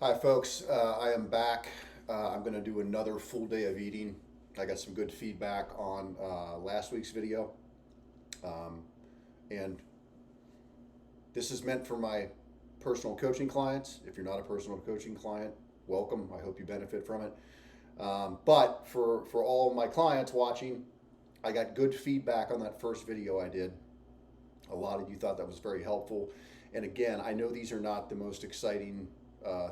Hi folks, I am back. I'm going to do another full day of eating. I got some good feedback on last week's video. And this is meant for my personal coaching clients. If you're not a personal coaching client, welcome. I hope you benefit from it. But for all my clients watching, I got good feedback on that first video I did. A lot of you thought that was very helpful. And again, I know these are not the most exciting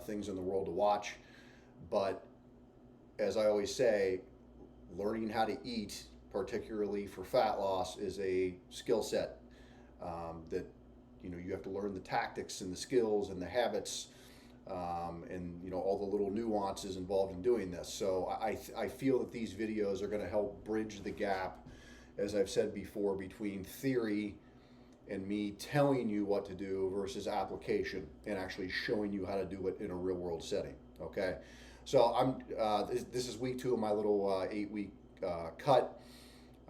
things in the world to watch, but as I always say, learning how to eat, particularly for fat loss, is a skill set that you have to learn the tactics and the skills and the habits, and all the little nuances involved in doing this. So I feel that these videos are going to help bridge the gap, as I've said before, between theory and me telling you what to do versus application and actually showing you how to do it in a real world setting. Okay, so this is week 2 of my little 8-week cut.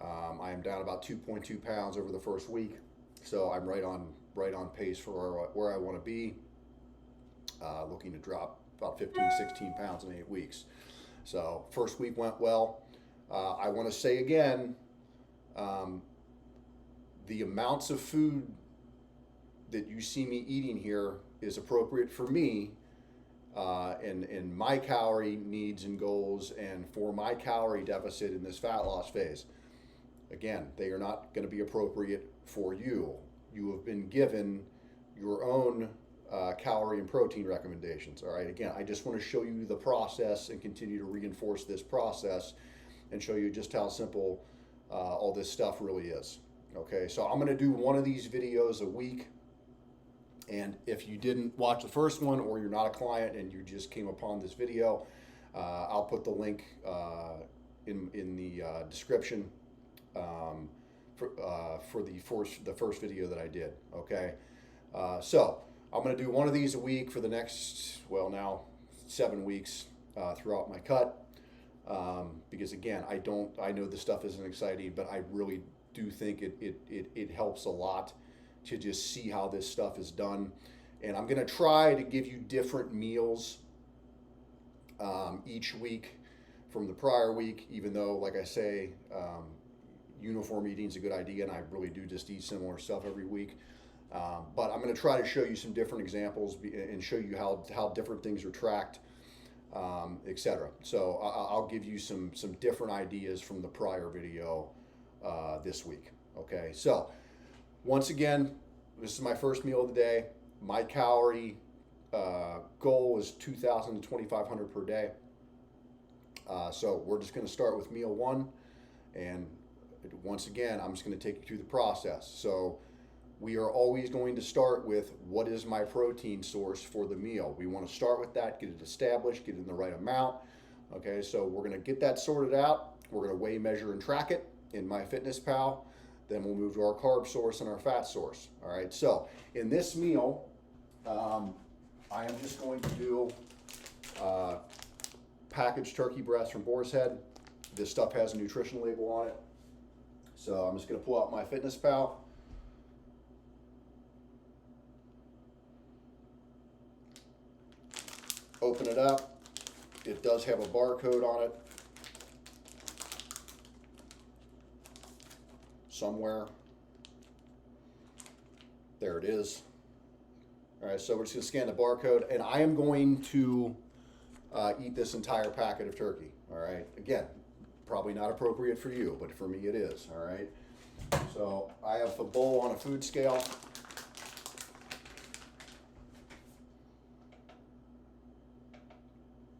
I am down about 2.2 pounds over the first week, so I'm right on pace for where I want to be. Looking to drop about 15-16 pounds in 8 weeks. So first week went well. I want to say again, the amounts of food that you see me eating here is appropriate for me and my calorie needs and goals, and for my calorie deficit in this fat loss phase. Again, they are not going to be appropriate for you. You have been given your own calorie and protein recommendations. All right. Again, I just want to show you the process and continue to reinforce this process and show you just how simple all this stuff really is. Okay, so I'm going to do one of these videos a week, and if you didn't watch the first one or you're not a client and you just came upon this video, I'll put the link in the description for the first video that I did. Okay, so I'm going to do one of these a week for the next, well, now 7 weeks throughout my cut, because again, I know this stuff isn't exciting, but I really do think it helps a lot to just see how this stuff is done. And I'm going to try to give you different meals each week from the prior week, even though, like I say, uniform eating is a good idea, and I really do just eat similar stuff every week. But I'm going to try to show you some different examples and show you how different things are tracked, etc. So I'll give you some different ideas from the prior video this week. Okay, so once again, this is my first meal of the day. My calorie goal is 2,000 to 2,500 per day. So we're just going to start with meal 1, and once again, I'm just going to take you through the process. So we are always going to start with, what is my protein source for the meal? We want to start with that, get it established, get it in the right amount. Okay, so we're going to get that sorted out. We're going to weigh, measure, and track it in MyFitnessPal. Then we'll move to our carb source and our fat source. All right, so in this meal, I am just going to do packaged turkey breast from Boar's Head. This stuff has a nutrition label on it. So I'm just going to pull out MyFitnessPal. Open it up. It does have a barcode on it somewhere. There it is. All right, so we're just going to scan the barcode, and I am going to eat this entire packet of turkey. All right, again, probably not appropriate for you, but for me it is. All right, so I have a bowl on a food scale.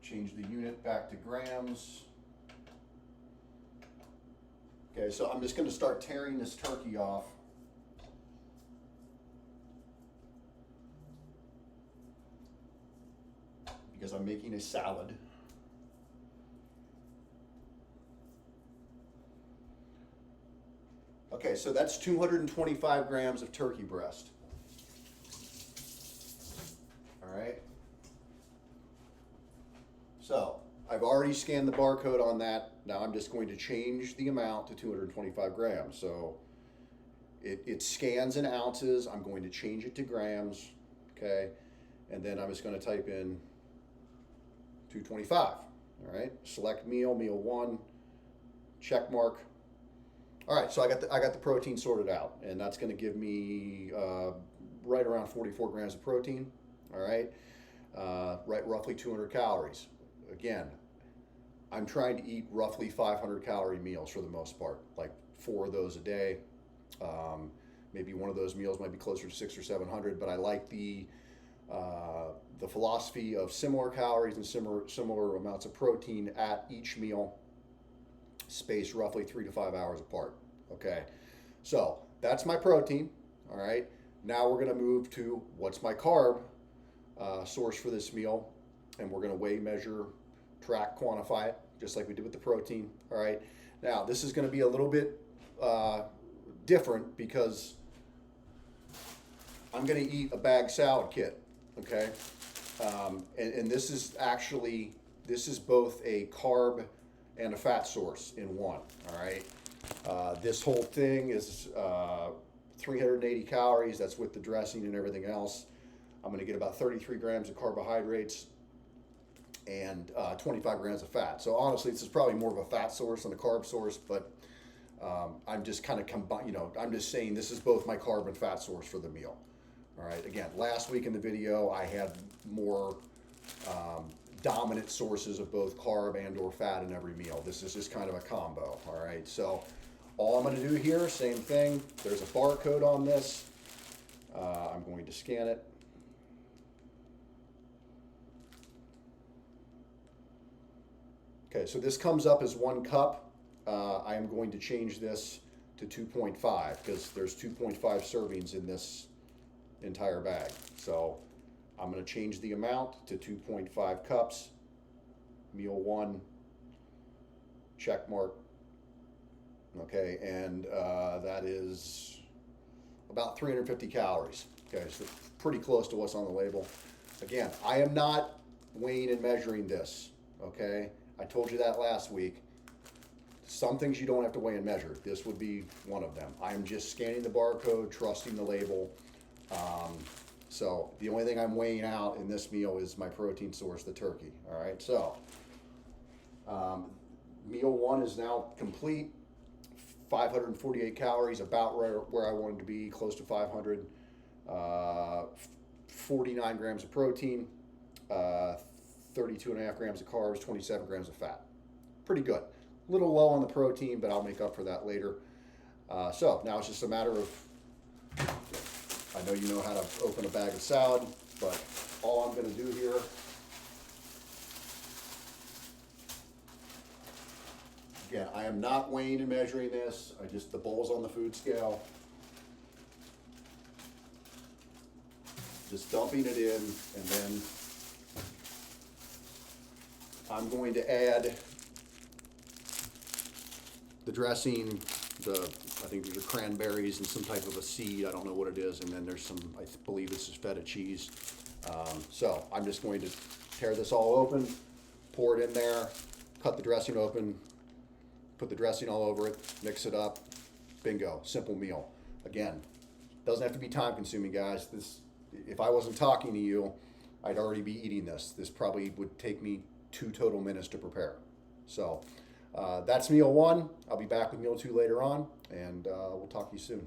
Change the unit back to grams. Okay, so I'm just going to start tearing this turkey off. Because I'm making a salad. Okay, so that's 225 grams of turkey breast. All right. So I've already scanned the barcode on that. Now I'm just going to change the amount to 225 grams. So it scans in ounces. I'm going to change it to grams, okay? And then I'm just going to type in 225. All right, select meal, meal 1, check mark. All right, so I got the protein sorted out, and that's going to give me right around 44 grams of protein. All right, right, roughly 200 calories. Again, I'm trying to eat roughly 500 calorie meals for the most part, like 4 of those a day. Maybe one of those meals might be closer to 600 or 700, but I like the philosophy of similar calories and similar amounts of protein at each meal, spaced roughly 3 to 5 hours apart. Okay, so that's my protein. All right, now we're going to move to what's my carb source for this meal, and we're going to weigh, measure, track, quantify it, just like we did with the protein. All right, now this is going to be a little bit different because I'm going to eat a bag salad kit. Okay, and this is both a carb and a fat source in one. All right, this whole thing is 380 calories. That's with the dressing and everything else. I'm going to get about 33 grams of carbohydrates and 25 grams of fat. So honestly, this is probably more of a fat source than a carb source, but I'm just kind of I'm just saying this is both my carb and fat source for the meal. All right, again, last week in the video, I had more dominant sources of both carb and or fat in every meal. This is just kind of a combo. All right, so all I'm going to do here, same thing. There's a barcode on this. I'm going to scan it. Okay, so this comes up as 1 cup. I am going to change this to 2.5 because there's 2.5 servings in this entire bag. So I'm going to change the amount to 2.5 cups. Meal 1, check mark. Okay, and that is about 350 calories. Okay, so pretty close to what's on the label. Again, I am not weighing and measuring this. Okay, I told you that last week. Some things you don't have to weigh and measure. This would be one of them. I'm just scanning the barcode, trusting the label. So the only thing I'm weighing out in this meal is my protein source, the turkey. All right, so meal 1 is now complete. 548 calories, about where I wanted to be, close to 500. 49 grams of protein, 32.5 grams of carbs, 27 grams of fat. Pretty good. A little low on the protein, but I'll make up for that later. So now it's just a matter of, I know you know how to open a bag of salad, but all I'm going to do here again, I am not weighing and measuring this. The bowl's on the food scale. Just dumping it in, and then I'm going to add the dressing, I think these are cranberries and some type of a seed. I don't know what it is. And then there's some, I believe this is feta cheese. So I'm just going to tear this all open, pour it in there, cut the dressing open, put the dressing all over it, mix it up. Bingo, simple meal. Again, doesn't have to be time consuming, guys. If I wasn't talking to you, I'd already be eating this. This probably would take me 2 total minutes to prepare. So that's meal 1. I'll be back with meal 2 later on, and we'll talk to you soon.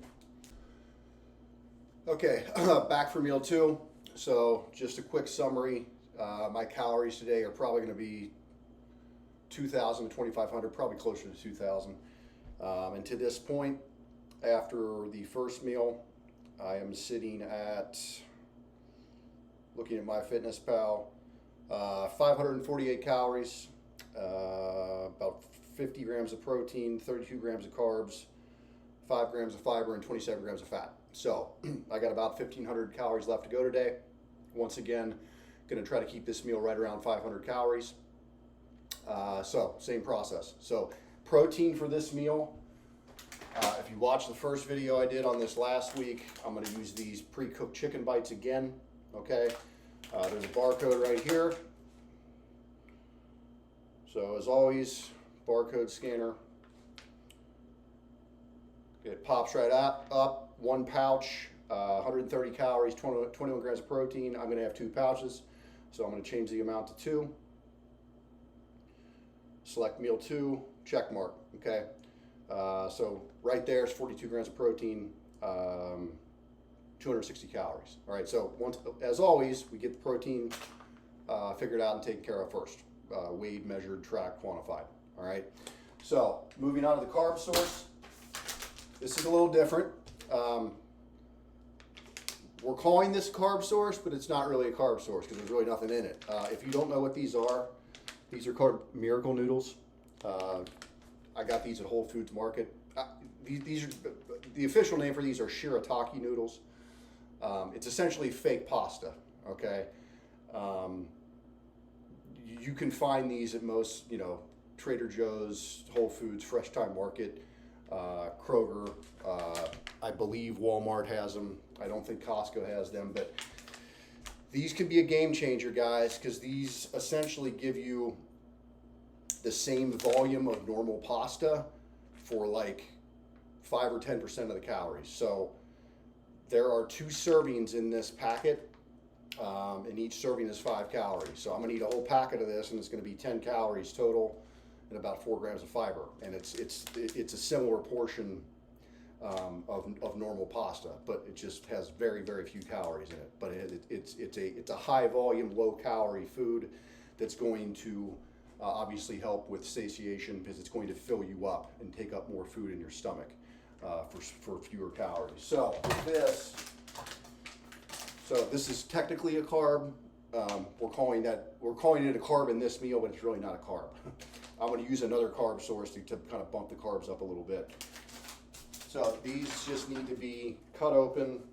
Okay, back for meal 2. So just a quick summary. My calories today are probably going to be 2,000 to 2,500, probably closer to 2,000. And to this point, after the first meal, I am sitting at, looking at MyFitnessPal, 548 calories, about 50 grams of protein, 32 grams of carbs, 5 grams of fiber, and 27 grams of fat. So I got about 1,500 calories left to go today. Once again, going to try to keep this meal right around 500 calories. So same process. So protein for this meal, if you watched the first video I did on this last week, I'm going to use these pre-cooked chicken bites again. Okay, there's a barcode right here. So as always, barcode scanner. It pops right up. 1 pouch, 130 calories, 21 grams of protein. I'm going to have 2 pouches, so I'm going to change the amount to 2. select meal 2, check mark, okay? So right there is 42 grams of protein, 260 calories. All right, so as always, we get the protein figured out and taken care of first. Weighed, measured, tracked, quantified. All right, so moving on to the carb source. This is a little different. We're calling this carb source, but it's not really a carb source because there's really nothing in it. If you don't know what these are called Miracle Noodles. I got these at Whole Foods Market. These are the official name for these are shirataki noodles. It's essentially fake pasta. Okay, you can find these at most, Trader Joe's, Whole Foods, Fresh Time Market, Kroger. I believe Walmart has them. I don't think Costco has them, but these can be a game changer, guys, because these essentially give you the same volume of normal pasta for like 5 or 10% of the calories. So there are 2 servings in this packet, and each serving is 5 calories. So I'm gonna eat a whole packet of this, and it's gonna be 10 calories total and about 4 grams of fiber. And it's a similar portion of normal pasta, but it just has very, very few calories in it. But it's a high volume, low calorie food that's going to obviously help with satiation because it's going to fill you up and take up more food in your stomach for fewer calories. So this is technically a carb. We're calling it a carb in this meal, but it's really not a carb. I'm going to use another carb source to kind of bump the carbs up a little bit. So these just need to be cut open.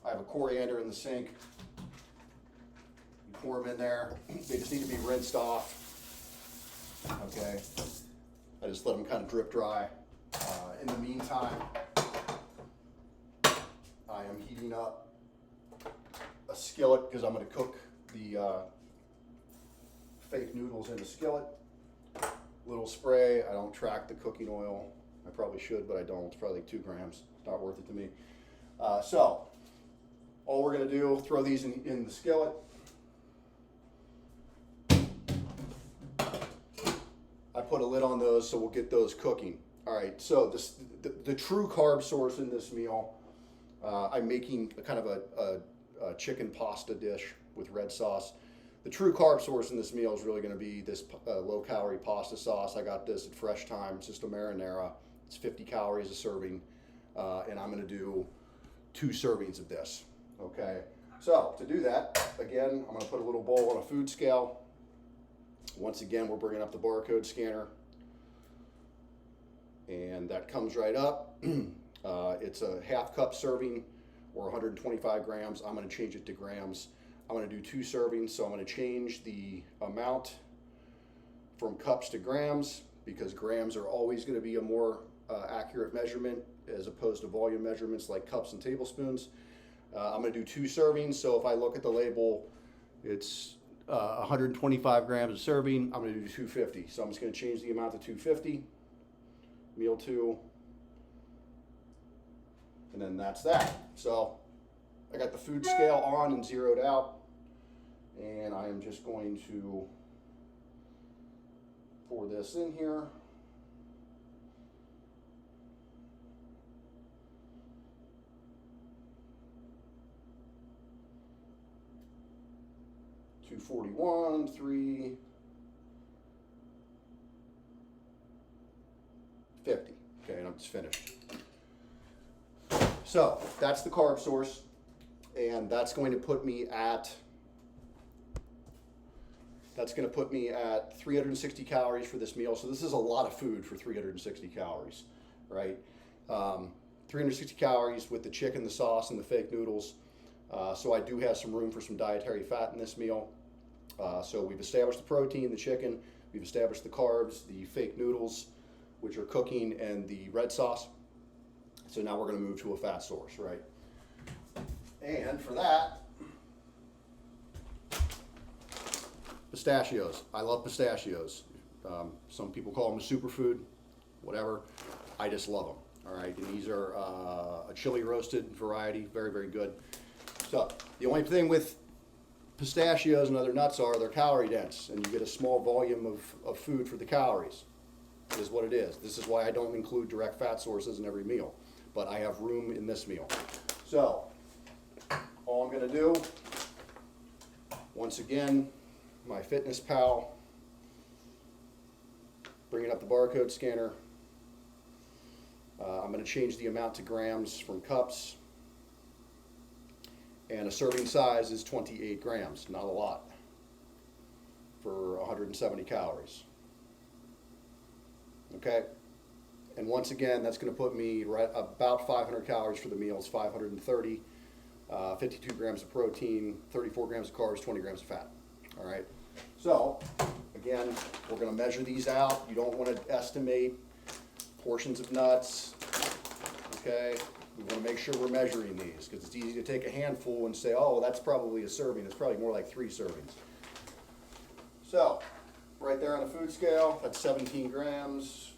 I have a coriander in the sink. You pour them in there. They just need to be rinsed off. Okay. I just let them kind of drip dry. In the meantime, I am heating up a skillet because I'm going to cook the fake noodles in a skillet. Little spray. I don't track the cooking oil. I probably should, but I don't. It's probably like 2 grams. It's not worth it to me. So all we're going to do, throw these in the skillet. I put a lid on those so we'll get those cooking. All right, so the true carb source in this meal, I'm making a kind of a chicken pasta dish with red sauce. The true carb source in this meal is really going to be this low-calorie pasta sauce. I got this at Fresh Time. It's just a marinara. It's 50 calories a serving, and I'm going to do 2 servings of this. Okay, so to do that, again, I'm going to put a little bowl on a food scale. Once again, we're bringing up the barcode scanner, and that comes right up. It's a half cup serving, or 125 grams. I'm going to change it to grams. I'm going to do 2 servings, so I'm going to change the amount from cups to grams because grams are always going to be a more accurate measurement as opposed to volume measurements like cups and tablespoons. I'm going to do 2 servings, so if I look at the label, it's 125 grams a serving. I'm going to do 250, so I'm just going to change the amount to 250, meal 2, and then that's that. So I got the food scale on and zeroed out, and I am just going to pour this in here. $241, 350. Okay, and I'm just finished. So that's the carb source, and that's going to put me at 360 calories for this meal. So this is a lot of food for 360 calories, right? 360 calories with the chicken, the sauce, and the fake noodles. So I do have some room for some dietary fat in this meal. So we've established the protein, the chicken, we've established the carbs, the fake noodles, which are cooking, and the red sauce. So now we're going to move to a fat source, right? And for that, pistachios. I love pistachios. Some people call them a superfood, whatever. I just love them. All right, and these are a chili roasted variety, very, very good. So the only thing with pistachios and other nuts are, they're calorie dense, and you get a small volume of food for the calories, is what it is. This is why I don't include direct fat sources in every meal, but I have room in this meal. So, all I'm gonna do, once again, my Fitness Pal, bringing up the barcode scanner. I'm going to change the amount to grams from cups, and a serving size is 28 grams, not a lot, for 170 calories. Okay, and once again, that's going to put me right about 500 calories for the meals, 530, 52 grams of protein, 34 grams of carbs, 20 grams of fat. All right, so again, we're going to measure these out. You don't want to estimate portions of nuts. Okay, we want to make sure we're measuring these, because it's easy to take a handful and say, oh, that's probably a serving. It's probably more like 3 servings. So, right there on the food scale, that's 17 grams.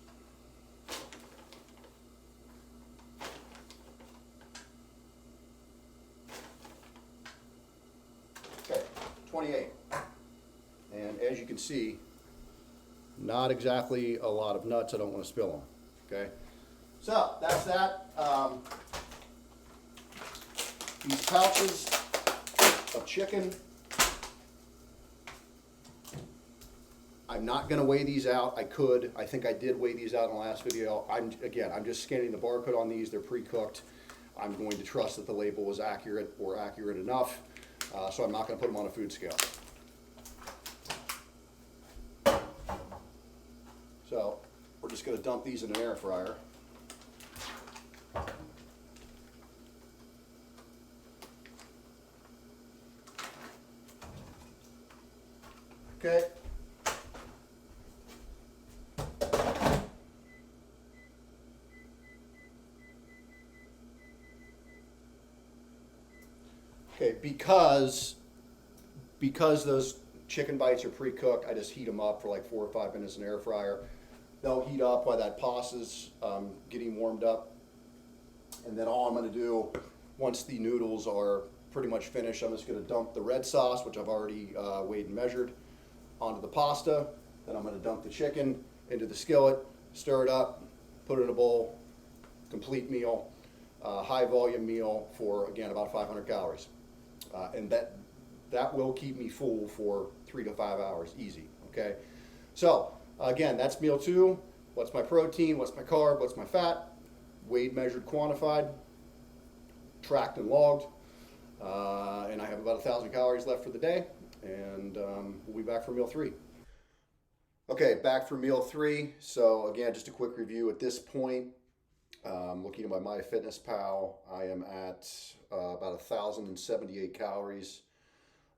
Okay, 28. And as you can see, not exactly a lot of nuts. I don't want to spill them. Okay, so that's that. These pouches of chicken, I'm not going to weigh these out. I could. I think I did weigh these out in the last video. I'm just scanning the barcode on these. They're pre-cooked. I'm going to trust that the label is accurate or accurate enough, so I'm not going to put them on a food scale. So we're just going to dump these in an air fryer. Okay. Okay, because those chicken bites are pre-cooked, I just heat them up for like 4 or 5 minutes in an air fryer. They'll heat up while that pasta's getting warmed up. And then all I'm going to do, once the noodles are pretty much finished, I'm just going to dump the red sauce, which I've already weighed and measured, onto the pasta. Then I'm going to dump the chicken into the skillet, stir it up, put it in a bowl. Complete meal, high volume meal for, again, about 500 calories. And that will keep me full for 3 to 5 hours, easy, okay? So, again, that's meal 2. What's my protein, what's my carb, what's my fat? Weighed, measured, quantified, tracked and logged. And I have about 1,000 calories left for the day, and we'll be back for meal 3. Okay, back for meal 3. So again, just a quick review at this point. Looking at my MyFitnessPal, I am at about 1,078 calories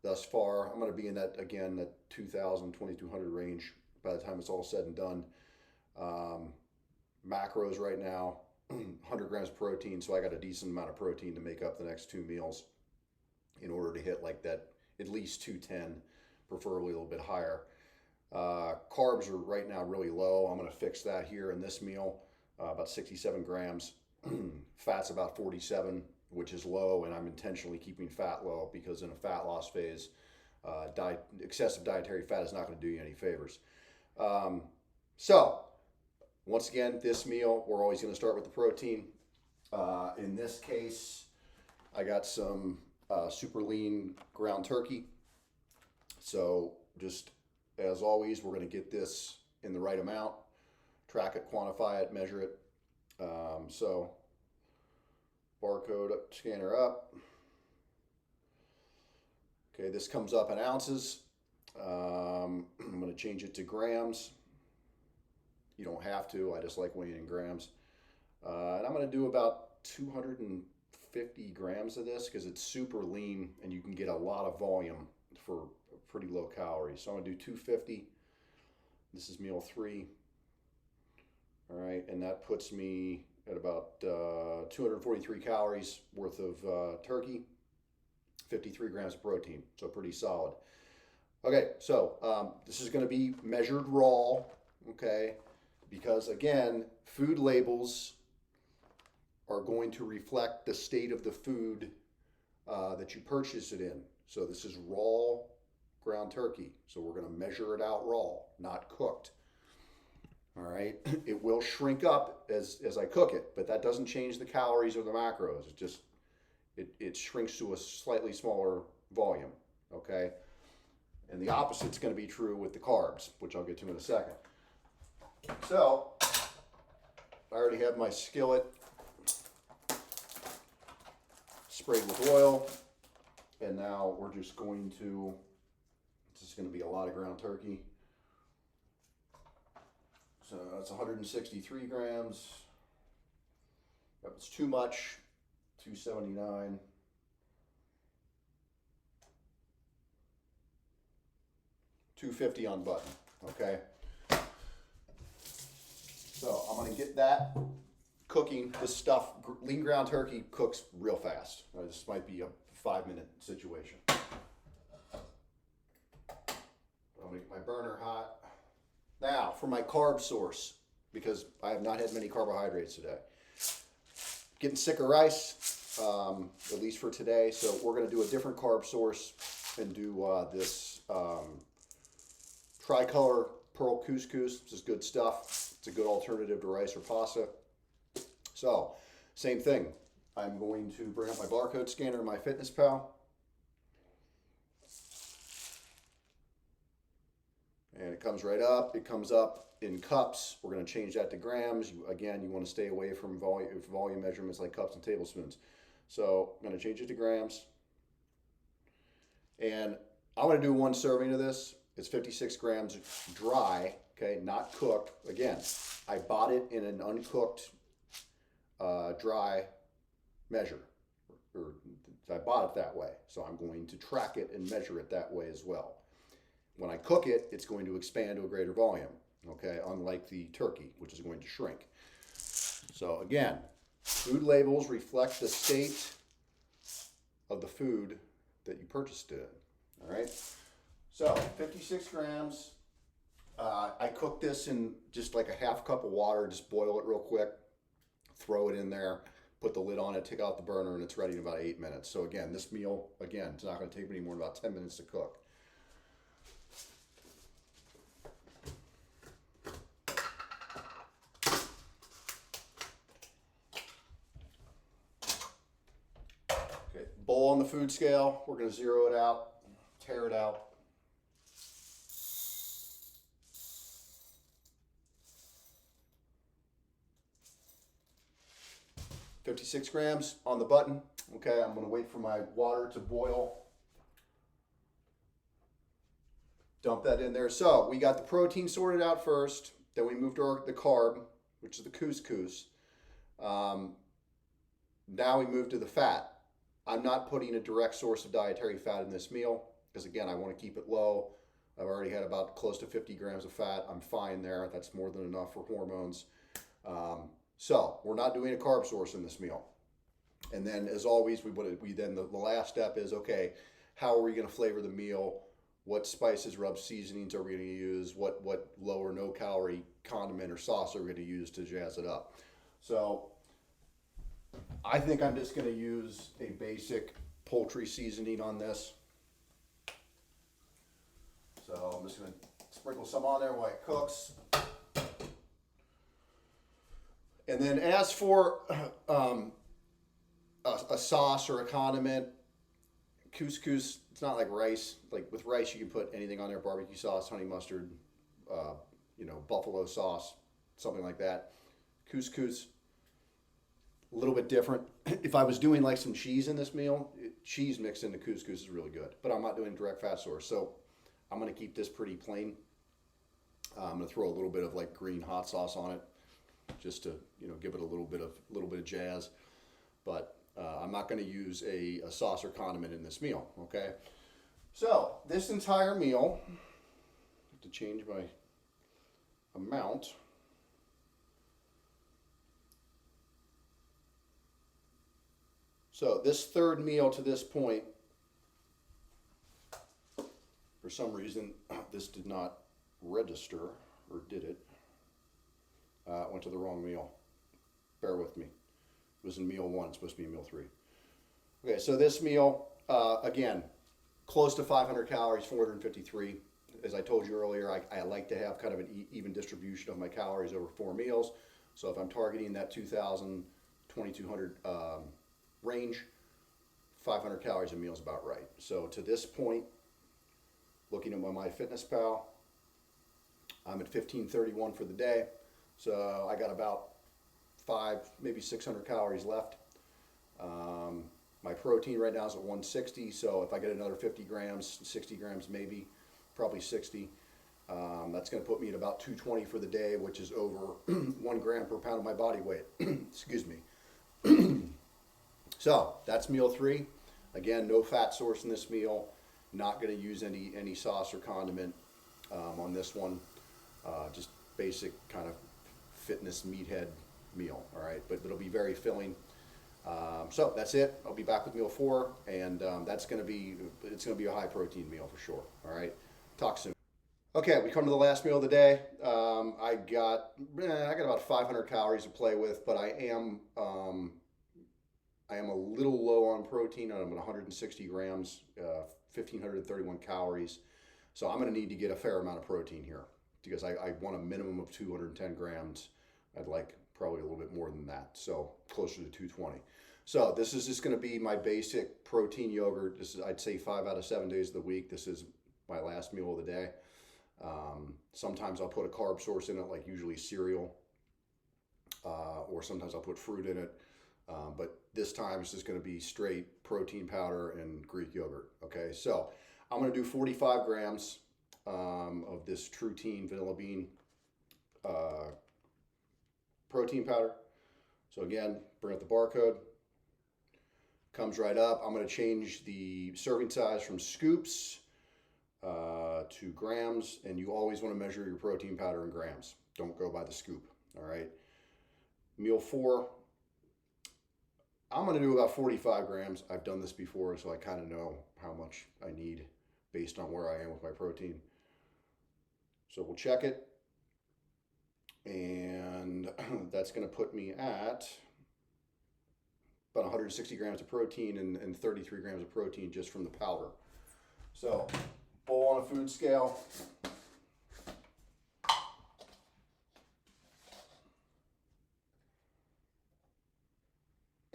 thus far. I'm going to be in that, again, that 2,000, 2,200 range by the time it's all said and done. Macros right now, 100 grams of protein, so I got a decent amount of protein to make up the next 2 meals in order to hit like that at least 210, preferably a little bit higher. Carbs are right now really low. I'm going to fix that here in this meal, about 67 grams. Fat's about 47, which is low, and I'm intentionally keeping fat low because in a fat loss phase, excessive dietary fat is not going to do you any favors. So, once again, this meal, we're always going to start with the protein. In this case, I got some super lean ground turkey. So, just as always, we're going to get this in the right amount, track it, quantify it, measure it. So, barcode scanner up. Okay, this comes up in ounces. I'm going to change it to grams. You don't have to. I just like weighing in grams. And I'm going to do about 250 grams of this because it's super lean and you can get a lot of volume for pretty low calories. So I'm going to do 250. This is meal 3. All right, and that puts me at about 243 calories worth of turkey, 53 grams of protein, so pretty solid. Okay, so this is going to be measured raw, okay, because again, food labels are going to reflect the state of the food that you purchase it in. So this is raw ground turkey. So we're going to measure it out raw, not cooked. All right. It will shrink up as I cook it, but that doesn't change the calories or the macros. It just, it shrinks to a slightly smaller volume. Okay. And the opposite's going to be true with the carbs, which I'll get to in a second. So I already have my skillet sprayed with oil, and now we're just going to, this is going to be a lot of ground turkey. So that's 163 grams. That was too much, 279. $250 on button, okay? So I'm gonna get that cooking. This stuff, lean ground turkey cooks real fast. This might be a 5-minute situation. I'll make my burner hot. Now for my carb source, because I have not had many carbohydrates today. Getting sick of rice, at least for today. So we're gonna do a different carb source and do this tricolor pearl couscous. This is good stuff. It's a good alternative to rice or pasta. So, same thing. I'm going to bring up my barcode scanner in my MyFitnessPal. And it comes right up. It comes up in cups. We're going to change that to grams. Again, you want to stay away from volume measurements like cups and tablespoons. So, I'm going to change it to grams. And I'm going to do 1 serving of this. It's 56 grams dry, okay, not cooked. Again, I bought it in an uncooked dry measure, or I bought it that way. So I'm going to track it and measure it that way as well. When I cook it, it's going to expand to a greater volume, okay, unlike the turkey, which is going to shrink. So again, food labels reflect the state of the food that you purchased it in, all right? So 56 grams. I cook this in just like a ½ cup of water. Just boil it real quick. Throw it in there. Put the lid on it. Take out the burner, and it's ready in about 8 minutes. So again, this meal, again, it's not going to take me any more than about 10 minutes to cook. Okay, bowl on the food scale. We're going to zero it out. Tear it out. 56 grams on the button. Okay, I'm going to wait for my water to boil. Dump that in there. So we got the protein sorted out first. Then we moved to the carb, which is the couscous. Now we move to the fat. I'm not putting a direct source of dietary fat in this meal because, again, I want to keep it low. I've already had about close to 50 grams of fat. I'm fine there. That's more than enough for hormones. So we're not doing a carb source in this meal. And then, as always, the last step is, okay, how are we going to flavor the meal? What spices, rub seasonings are we going to use? What low or no calorie condiment or sauce are we going to use to jazz it up? So I think I'm just going to use a basic poultry seasoning on this. So I'm just going to sprinkle some on there while it cooks. And then as for a sauce or a condiment, couscous, it's not like rice. Like with rice, you can put anything on there, barbecue sauce, honey mustard, buffalo sauce, something like that. Couscous, a little bit different. If I was doing like some cheese in this meal, cheese mixed into couscous is really good. But I'm not doing direct fat source, so I'm going to keep this pretty plain. I'm going to throw a little bit of like green hot sauce on it, just to give it a little bit of jazz. But I'm not going to use a sauce or condiment in this meal. Okay, so this entire meal, I have to change my amount. So this third meal to this point, for some reason, this did not register, or did it? Went to the wrong meal. Bear with me. It was in meal 1. It's supposed to be in meal 3. Okay, so this meal, again, close to 500 calories, 453. As I told you earlier, I like to have kind of an even distribution of my calories over 4 meals. So if I'm targeting that 2,000, 2,200 range, 500 calories a meal is about right. So to this point, looking at my MyFitnessPal, I'm at 1531 for the day. So I got about 5, maybe 600 calories left. My protein right now is at 160, so if I get another 50 grams, 60 grams maybe, probably 60, that's going to put me at about 220 for the day, which is over 1 gram per pound of my body weight. Excuse me. So that's meal 3. Again, no fat source in this meal. Not going to use any sauce or condiment on this one. Just basic kind of fitness meathead meal. All right, but it'll be very filling. So that's it. I'll be back with meal 4, and it's going to be a high protein meal for sure. All right, talk soon. Okay, we come to the last meal of the day. I got about 500 calories to play with, but I am a little low on protein. I'm at 160 grams, 1,531 calories. So I'm going to need to get a fair amount of protein here because I want a minimum of 210 grams. I'd like probably a little bit more than that, so closer to 220. So this is just going to be my basic protein yogurt. This is, I'd say, 5 out of 7 days of the week. This is my last meal of the day. Sometimes I'll put a carb source in it, like usually cereal, or sometimes I'll put fruit in it. But this time it's just going to be straight protein powder and Greek yogurt. Okay, so I'm going to do 45 grams of this True-Teen vanilla bean protein powder. So again, bring up the barcode. Comes right up. I'm going to change the serving size from scoops to grams, and you always want to measure your protein powder in grams. Don't go by the scoop. All right. Meal 4. I'm going to do about 45 grams. I've done this before, so I kind of know how much I need based on where I am with my protein. So we'll check it. And that's going to put me at about 160 grams of protein and 33 grams of protein just from the powder. So, bowl on a food scale.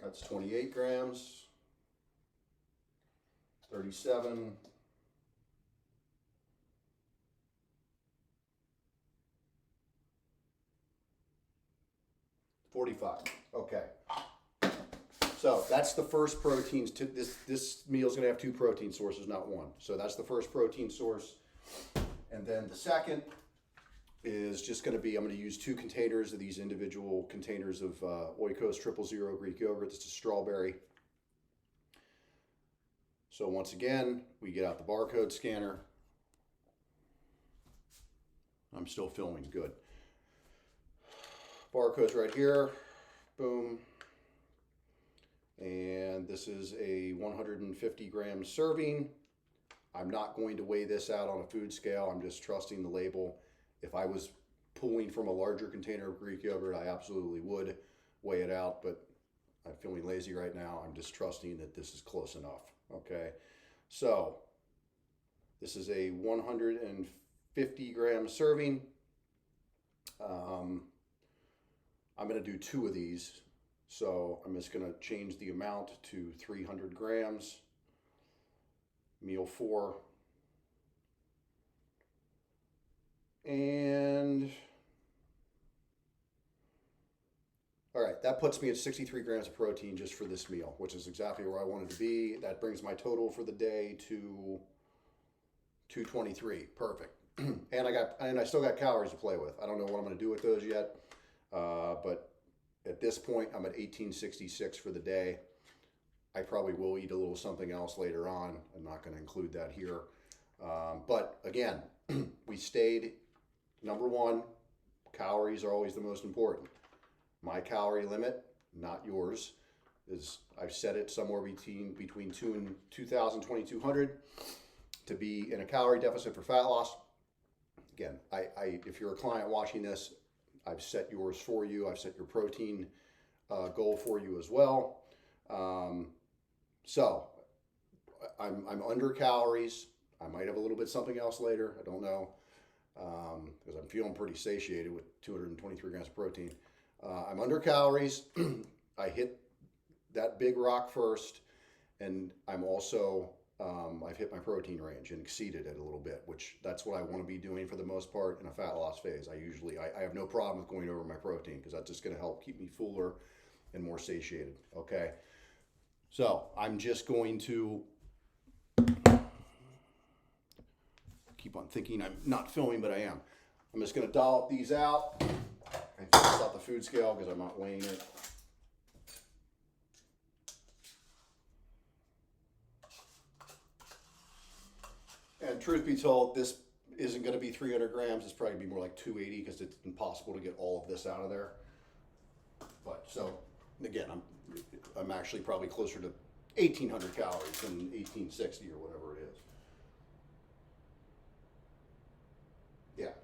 That's 28 grams, 37, 45. Okay. So that's the first proteins. This meal is going to have 2 protein sources, not 1. So that's the first protein source. And then the second is just going to be, I'm going to use 2 containers of these individual containers of Oikos 000 Greek yogurt. This is strawberry. So once again, we get out the barcode scanner. I'm still filming, good. Barcode's right here, boom. And this is a 150 gram serving. I'm not going to weigh this out on a food scale. I'm just trusting the label. If I was pulling from a larger container of Greek yogurt, I absolutely would weigh it out, but I'm feeling lazy right now. I'm just trusting that this is close enough, okay? So this is a 150 gram serving. I'm gonna do 2 of these. So I'm just gonna change the amount to 300 grams. Meal 4. And all right, that puts me at 63 grams of protein just for this meal, which is exactly where I wanted to be. That brings my total for the day to 223. Perfect. And I still got calories to play with. I don't know what I'm going to do with those yet, but at this point, I'm at 1866 for the day. I probably will eat a little something else later on. I'm not going to include that here. But again, we stayed, number 1, calories are always the most important. My calorie limit, not yours, is I've set it somewhere between 2,000 and 2,200 to be in a calorie deficit for fat loss. Again, if you're a client watching this, I've set yours for you. I've set your protein goal for you as well. So I'm under calories. I might have a little bit something else later. I don't know, because I'm feeling pretty satiated with 223 grams of protein. I'm under calories. I hit that big rock first, and I'm also I've hit my protein range and exceeded it a little bit, which that's what I want to be doing for the most part in a fat loss phase. I have no problem with going over my protein because that's just going to help keep me fuller and more satiated. Okay, so I'm just going to keep on thinking I'm not filming, but I am. I'm just going to dollop these out. I fixed out the food scale because I'm not weighing it. And truth be told, this isn't going to be 300 grams. It's probably going to be more like 280 because it's impossible to get all of this out of there. But so again, I'm actually probably closer to 1,800 calories than 1,860 or whatever it is. Yeah,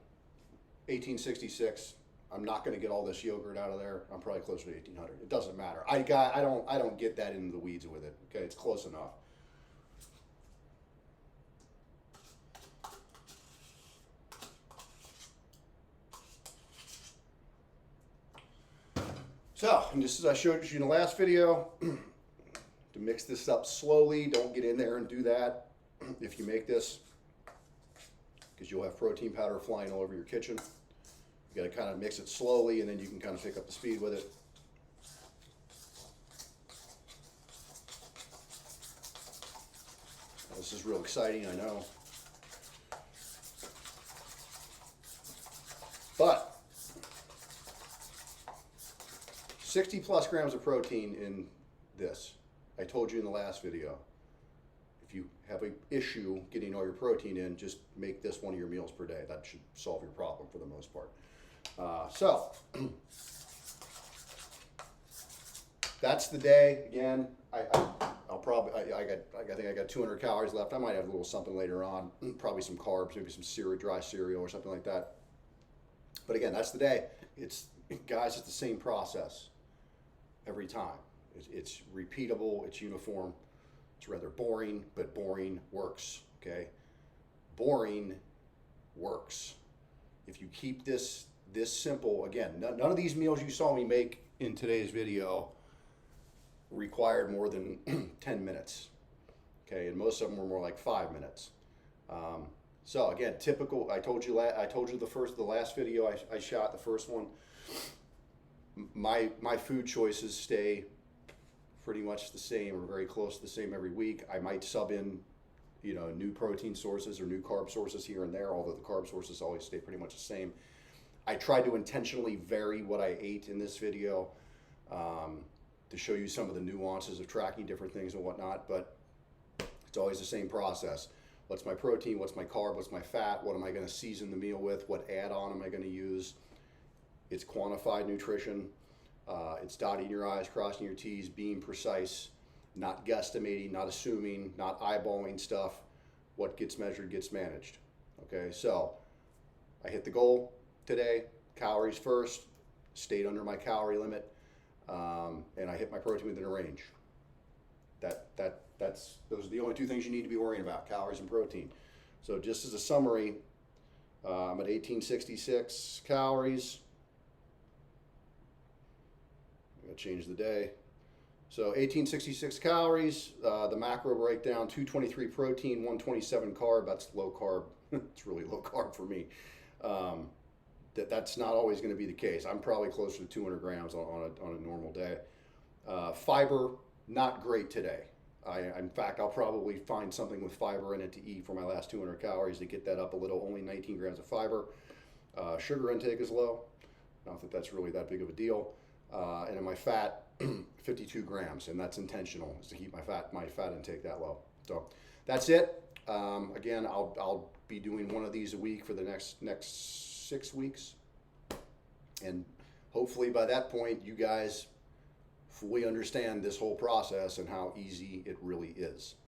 1,866. I'm not going to get all this yogurt out of there. I'm probably closer to 1,800. It doesn't matter. I don't get that into the weeds with it. Okay, it's close enough. So, and just as I showed you in the last video, to mix this up slowly, don't get in there and do that if you make this, because you'll have protein powder flying all over your kitchen. You got to kind of mix it slowly, and then you can kind of pick up the speed with it. This is real exciting, I know. But 60 plus grams of protein in this. I told you in the last video. If you have an issue getting all your protein in, just make this one of your meals per day. That should solve your problem for the most part. So that's the day. Again, I'll probably I think I got 200 calories left. I might have a little something later on, probably some carbs, maybe some dry cereal or something like that. But again, that's the day. It's guys, it's the same process every time. It's repeatable. It's uniform. It's rather boring, but boring works. Okay, boring works. If you keep this simple, again, none of these meals you saw me make in today's video required more than 10 minutes. Okay, and most of them were more like 5 minutes. So again, typical. I told you the last video I shot, the first one. My food choices stay pretty much the same or very close to the same every week. I might sub in, new protein sources or new carb sources here and there, although the carb sources always stay pretty much the same. I tried to intentionally vary what I ate in this video to show you some of the nuances of tracking different things and whatnot, but it's always the same process. What's my protein? What's my carb? What's my fat? What am I going to season the meal with? What add-on am I going to use? It's quantified nutrition. It's dotting your I's, crossing your T's, being precise, not guesstimating, not assuming, not eyeballing stuff. What gets measured gets managed. Okay, so I hit the goal today. Calories first, stayed under my calorie limit, and I hit my protein within a range. Those are the only two things you need to be worrying about: calories and protein. So just as a summary, I'm at 1866 calories. I'm gonna change the day. So 1866 calories. The macro breakdown: 223 protein, 127 carb. That's low carb. It's really low carb for me. That's not always going to be the case. I'm probably closer to 200 grams on a normal day. Fiber, not great today. In fact, I'll probably find something with fiber in it to eat for my last 200 calories to get that up a little. Only 19 grams of fiber. Sugar intake is low. Not that that's really that big of a deal. And in my fat, 52 grams, and that's intentional, is to keep my fat intake that low. So that's it. Again, I'll be doing one of these a week for the next 6 weeks, and hopefully by that point you guys fully understand this whole process and how easy it really is.